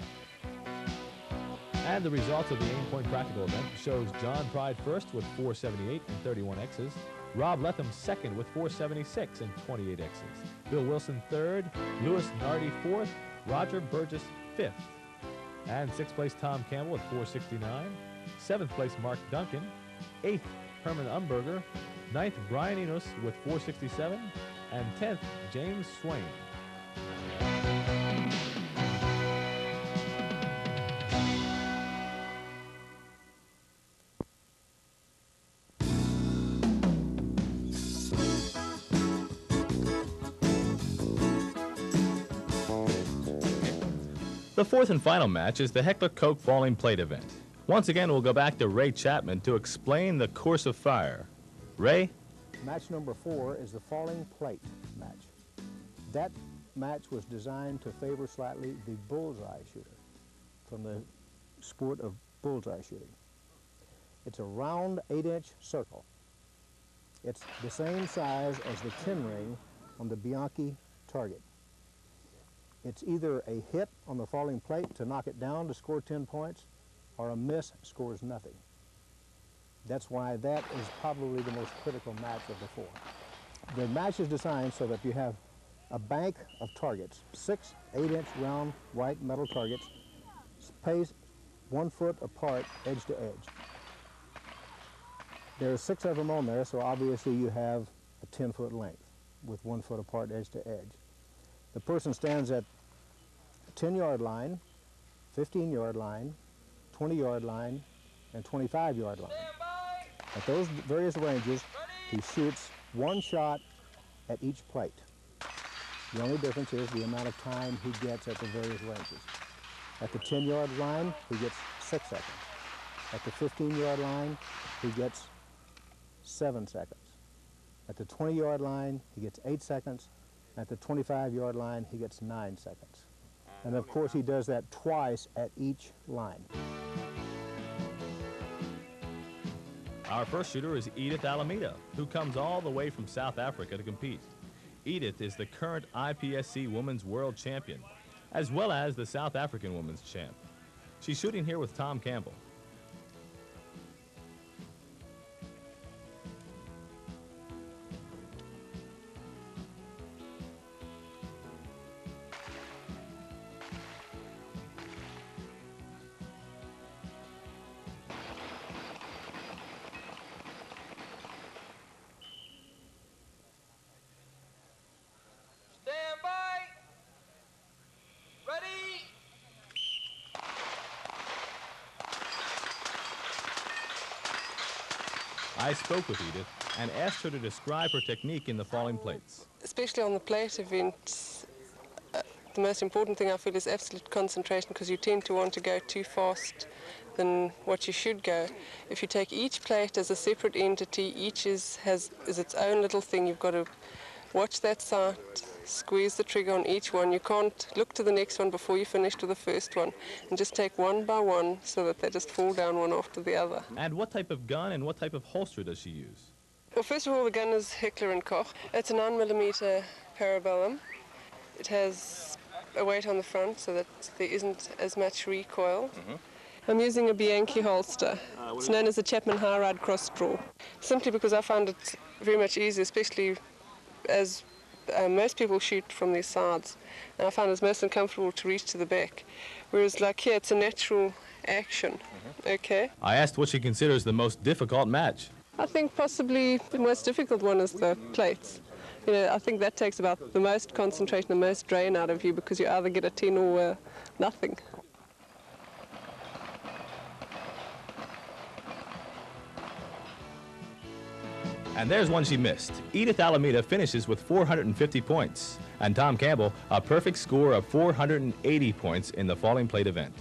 And the results of the Aim Point Practical event shows John Pride first with 478 and 31 X's, Rob Letham second with 476 and 28 X's, Bill Wilson third, Louis Nardi fourth, Roger Burgess fifth, and 6th place Tom Campbell with 469, 7th place Mark Duncan, 8th Herman Umberger, 9th Brian Enos with 467, and 10th James Swain. The 4th and final match is the Heckler Koch Falling Plate event. Once again, we'll go back to Ray Chapman to explain the course of fire. Ray? Match number 4 is the Falling Plate match. That match was designed to favor slightly the bullseye shooter from the sport of bullseye shooting. It's a round 8-inch circle. It's the same size as the 10 ring on the Bianchi target. It's either a hit on the falling plate to knock it down to score 10 points, or a miss scores nothing. That's why that is probably the most critical match of the 4. The match is designed so that you have a bank of targets, 6 8-inch round white metal targets, spaced 1 foot apart, edge to edge. There are 6 of them on there, so obviously you have a 10-foot length with 1 foot apart, edge to edge. The person stands at 10-yard line, 15-yard line, 20-yard line, and 25-yard line. At those various ranges, he shoots 1 shot at each plate. The only difference is the amount of time he gets at the various ranges. At the 10-yard line, he gets 6 seconds. At the 15-yard line, he gets 7 seconds. At the 20-yard line, he gets 8 seconds. At the 25-yard line, he gets 9 seconds. And of course, he does that twice at each line. Our first shooter is Edith Alameda, who comes all the way from South Africa to compete. Edith is the current IPSC Women's World Champion, as well as the South African Women's Champ. She's shooting here with Tom Campbell. I spoke with Edith and asked her to describe her technique in the falling plates. Especially on the plate events, the most important thing I feel is absolute concentration, because you tend to want to go too fast than what you should go. If you take each plate as a separate entity, each has its own little thing. You've got to watch that sight, squeeze the trigger on each one. You can't look to the next one before you finished with the first one, and just take one by one so that they just fall down one after the other. And what type of gun and what type of holster does she use? Well, first of all, the gun is Heckler & Koch. It's a 9mm Parabellum. It has a weight on the front so that there isn't as much recoil. I'm using a Bianchi holster. It's known as a Chapman High Ride Cross Draw, simply because I find it very much easier, especially as most people shoot from their sides, and I find it's most uncomfortable to reach to the back. Whereas like here, it's a natural action. Okay. I asked what she considers the most difficult match. I think possibly the most difficult one is the plates. You know, I think that takes about the most concentration, the most drain out of you, because you either get a 10 or nothing. And there's one she missed. Edith Alameda finishes with 450 points, and Tom Campbell a perfect score of 480 points in the falling plate event.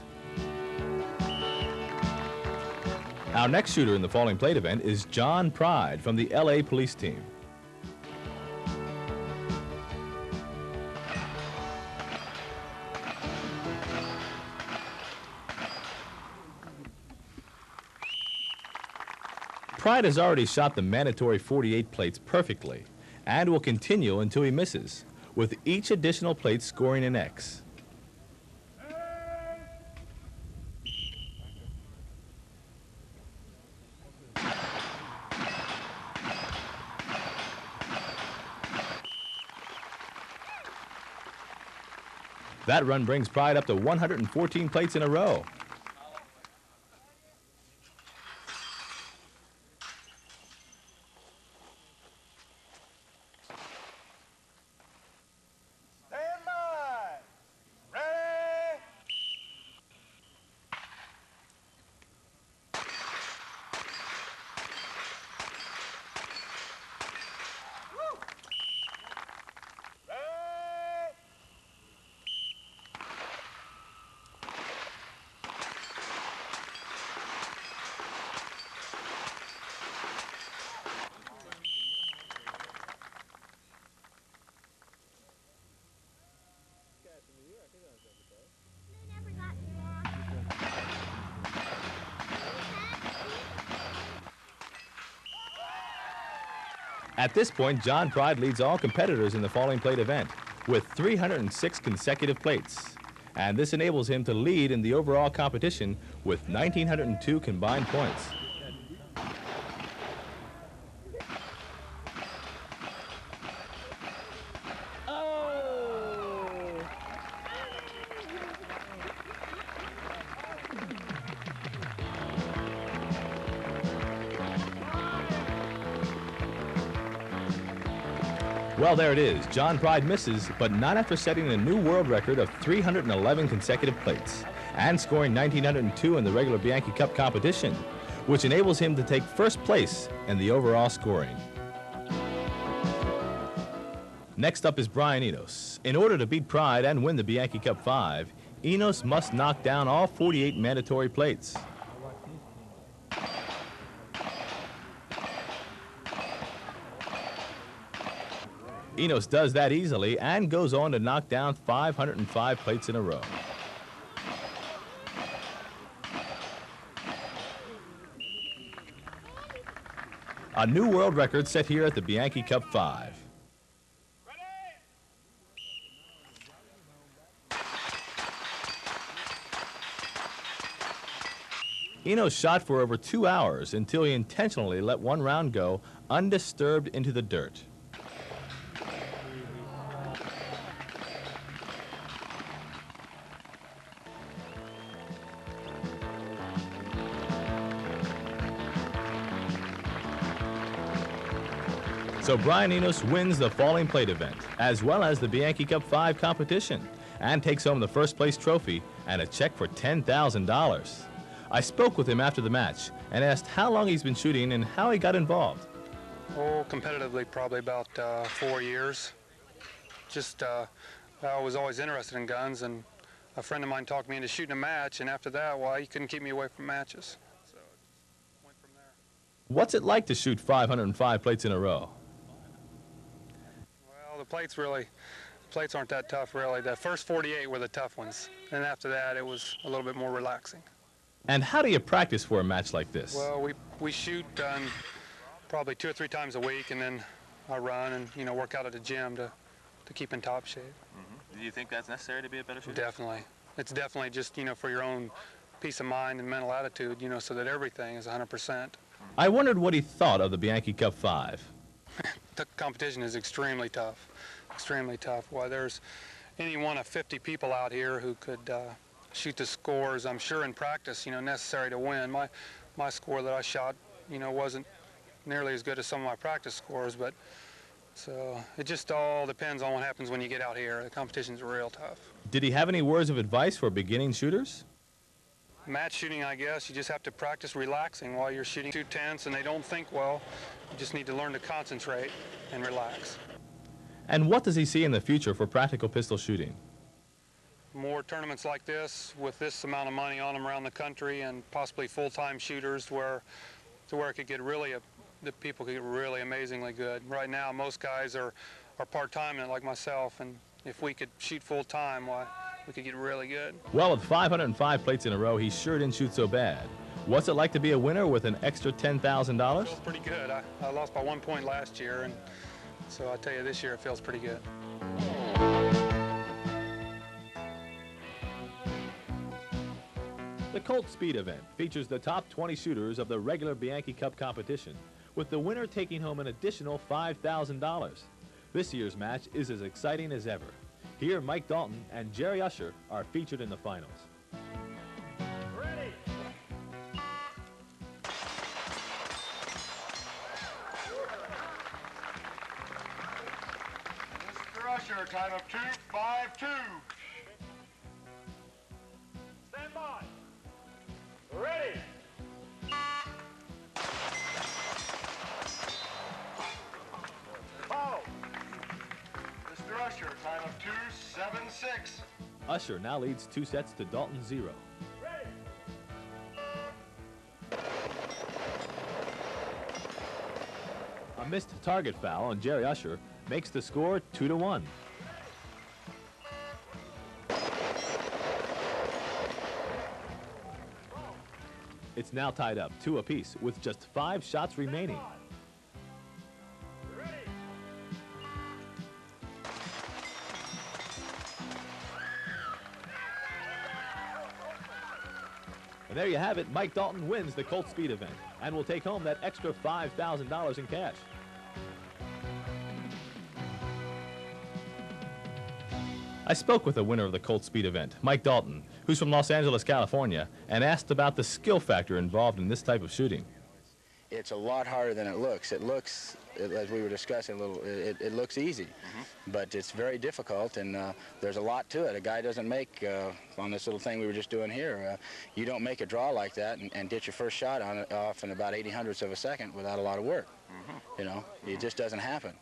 Our next shooter in the falling plate event is John Pride from the LA police team. Pride has already shot the mandatory 48 plates perfectly and will continue until he misses, with each additional plate scoring an X. That run brings Pride up to 114 plates in a row. At this point, John Pride leads all competitors in the falling plate event with 306 consecutive plates. And this enables him to lead in the overall competition with 1,902 combined points. Well, there it is. John Pride misses, but not after setting a new world record of 311 consecutive plates and scoring 1,902 in the regular Bianchi Cup competition, which enables him to take first place in the overall scoring. Next up is Brian Enos. In order to beat Pride and win the Bianchi Cup 5, Enos must knock down all 48 mandatory plates. Enos does that easily and goes on to knock down 505 plates in a row. A new world record set here at the Bianchi Cup 5. Enos shot for over 2 hours until he intentionally let one round go undisturbed into the dirt. So Brian Enos wins the falling plate event, as well as the Bianchi Cup 5 competition, and takes home the first place trophy and a check for $10,000. I spoke with him after the match and asked how long he's been shooting and how he got involved. Oh, competitively, probably about 4 years. Just, I was always interested in guns, and a friend of mine talked me into shooting a match, and after that, well, he couldn't keep me away from matches. So it went from there. What's it like to shoot 505 plates in a row? Well, the plates aren't that tough, really. The first 48 were the tough ones, and after that, it was a little bit more relaxing. And how do you practice for a match like this? Well, we shoot probably 2 or 3 times a week, and then I run and, you know, work out at the gym to keep in top shape. Do you think that's necessary to be a better shooter? Definitely. It's definitely just, you know, for your own peace of mind and mental attitude, you know, so that everything is 100%. I wondered what he thought of the Bianchi Cup 5. The competition is extremely tough, extremely tough. Why, there's any one of 50 people out here who could shoot the scores, I'm sure in practice, you know, necessary to win. My score that I shot, you know, wasn't nearly as good as some of my practice scores, but so it just all depends on what happens when you get out here. The competition's real tough. Did he have any words of advice for beginning shooters? Match shooting, I guess, you just have to practice relaxing while you're shooting too tense and they don't think well. You just need to learn to concentrate and relax. And what does he see in the future for practical pistol shooting? More tournaments like this with this amount of money on them around the country, and possibly full-time shooters to where it could get really, the people could get really amazingly good. Right now, most guys are part-time like myself, and if we could shoot full-time, why, we could get really good. Well, with 505 plates in a row, he sure didn't shoot so bad. What's it like to be a winner with an extra $10,000? It feels pretty good. I lost by 1 point last year, and so I tell you, this year it feels pretty good. The Colt Speed event features the top 20 shooters of the regular Bianchi Cup competition, with the winner taking home an additional $5,000. This year's match is as exciting as ever. Here, Mike Dalton and Jerry Usher are featured in the finals. Ready. Mr. Usher, time of 2:52. Stand by. Ready. Foul. Mr. Usher, time of 2:76. Usher now leads 2 sets to Dalton 0. Ready. A missed target foul on Jerry Usher makes the score 2-1. It's now tied up 2 apiece with just 5 shots remaining. And there you have it. Mike Dalton wins the Colt Speed event and will take home that extra $5,000 in cash. I spoke with the winner of the Colt Speed event, Mike Dalton, who's from Los Angeles, California, and asked about the skill factor involved in this type of shooting. It's a lot harder than it looks. It looks, as we were discussing a little, it looks easy, but it's very difficult, and there's a lot to it. A guy doesn't make, on this little thing we were just doing here, you don't make a draw like that and get your first shot on it off in about 80/100ths of a second without a lot of work. You know, it just doesn't happen.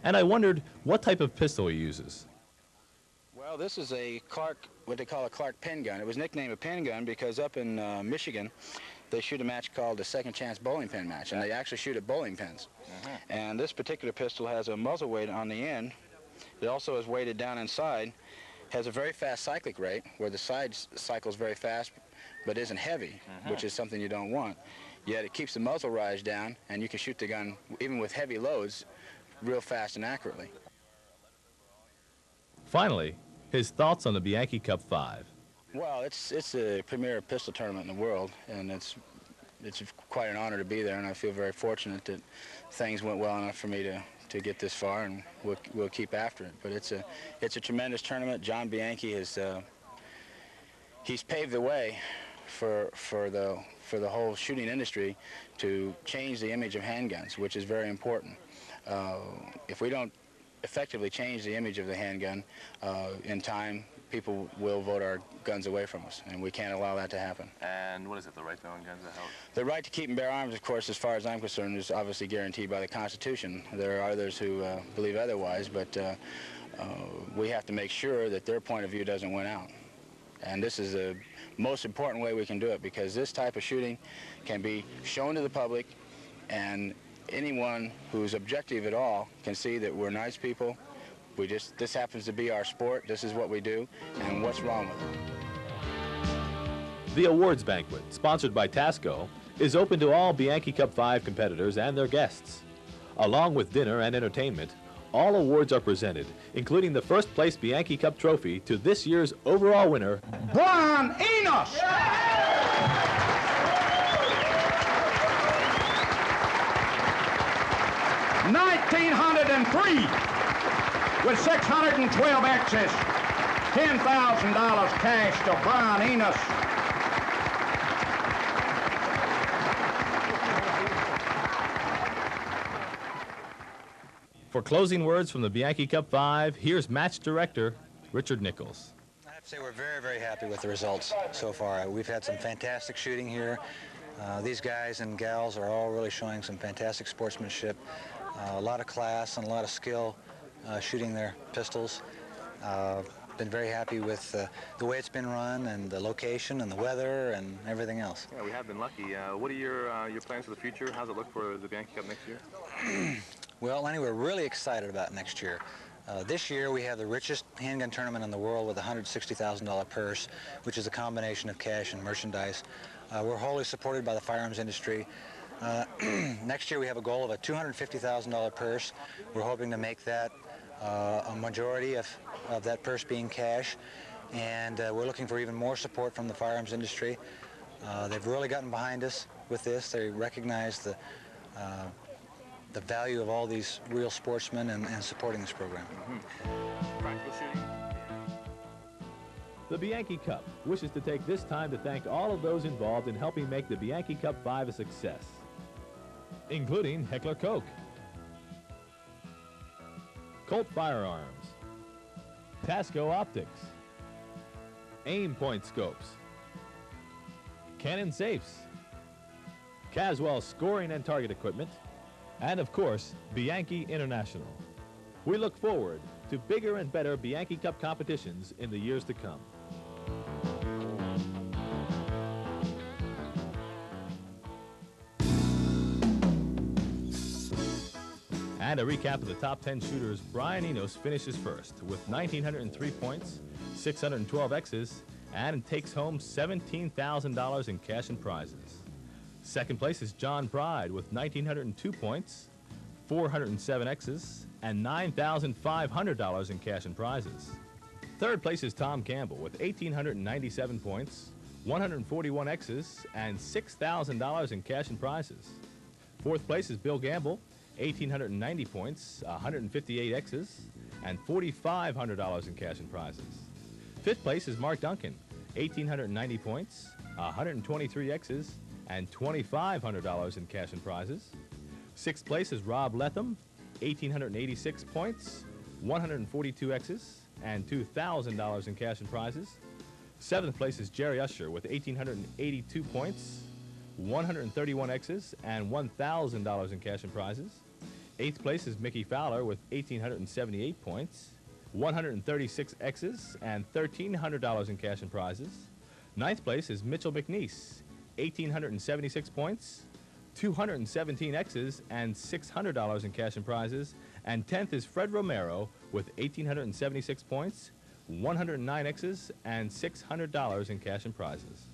And I wondered what type of pistol he uses. Well, this is a Clark, what they call a Clark pen gun. It was nicknamed a pen gun because up in Michigan, they shoot a match called the second chance bowling pin match, and they actually shoot at bowling pins. And this particular pistol has a muzzle weight on the end. It also is weighted down inside, has a very fast cyclic rate, where the side cycles very fast, but isn't heavy, which is something you don't want. Yet it keeps the muzzle rise down, and you can shoot the gun, even with heavy loads, real fast and accurately. Finally, his thoughts on the Bianchi Cup 5. Well, it's a premier pistol tournament in the world, and it's quite an honor to be there, and I feel very fortunate that things went well enough for me to get this far, and we'll keep after it. But it's a tremendous tournament. John Bianchi has he's paved the way for the whole shooting industry to change the image of handguns, which is very important. If we don't effectively change the image of the handgun in time, people will vote our guns away from us, and we can't allow that to happen. And what is it, the right to own guns? The right to keep and bear arms, of course, as far as I'm concerned, is obviously guaranteed by the Constitution. There are others who believe otherwise, but we have to make sure that their point of view doesn't win out. And this is the most important way we can do it, because this type of shooting can be shown to the public, and anyone who's objective at all can see that we're nice people. This happens to be our sport, this is what we do, and what's wrong with it? The awards banquet, sponsored by Tasco, is open to all Bianchi Cup 5 competitors and their guests. Along with dinner and entertainment, all awards are presented, including the first place Bianchi Cup trophy to this year's overall winner, Brian Enos! 1903 with 612 X's, $10,000 cash to Brian Enos. For closing words from the Bianchi Cup 5, here's match director Richard Nichols. I have to say we're very, very happy with the results so far. We've had some fantastic shooting here. These guys and gals are all really showing some fantastic sportsmanship, a lot of class and a lot of skill shooting their pistols. Been very happy with the way it's been run and the location and the weather and everything else. Yeah, we have been lucky. What are your plans for the future? How's it look for the Bianchi Cup next year? Well, Lenny, we're really excited about next year. This year we have the richest handgun tournament in the world with a $160,000 purse, which is a combination of cash and merchandise. We're wholly supported by the firearms industry. Next year we have a goal of a $250,000 purse. We're hoping to make that a majority of that purse being cash, and we're looking for even more support from the firearms industry. They've really gotten behind us with this. They recognize the value of all these real sportsmen and supporting this program. Practical shooting. The Bianchi Cup wishes to take this time to thank all of those involved in helping make the Bianchi Cup 5 a success, including Heckler Koch, Colt Firearms, Tasco Optics, Aim Point Scopes, Canon Safes, Caswell Scoring and Target Equipment, and of course, Bianchi International. We look forward to bigger and better Bianchi Cup competitions in the years to come. And a recap of the top 10 shooters, Brian Enos finishes first with 1,903 points, 612 X's, and takes home $17,000 in cash and prizes. Second place is John Pride with 1,902 points, 407 X's, and $9,500 in cash and prizes. Third place is Tom Campbell with 1,897 points, 141 X's, and $6,000 in cash and prizes. Fourth place is Bill Gamble, 1,890 points, 158 X's, and $4,500 in cash and prizes. Fifth place is Mark Duncan, 1,890 points, 123 X's, and $2,500 in cash and prizes. Sixth place is Rob Letham, 1,886 points, 142 X's, and $2,000 in cash and prizes. Seventh place is Jerry Usher with 1,882 points, 131 X's, and $1,000 in cash and prizes. Eighth place is Mickey Fowler with 1,878 points, 136 X's, and $1,300 in cash and prizes. Ninth place is Mitchell McNeese, 1,876 points. 217 X's and $600 in cash and prizes. And 10th is Fred Romero with 1,876 points, 109 X's, and $600 in cash and prizes.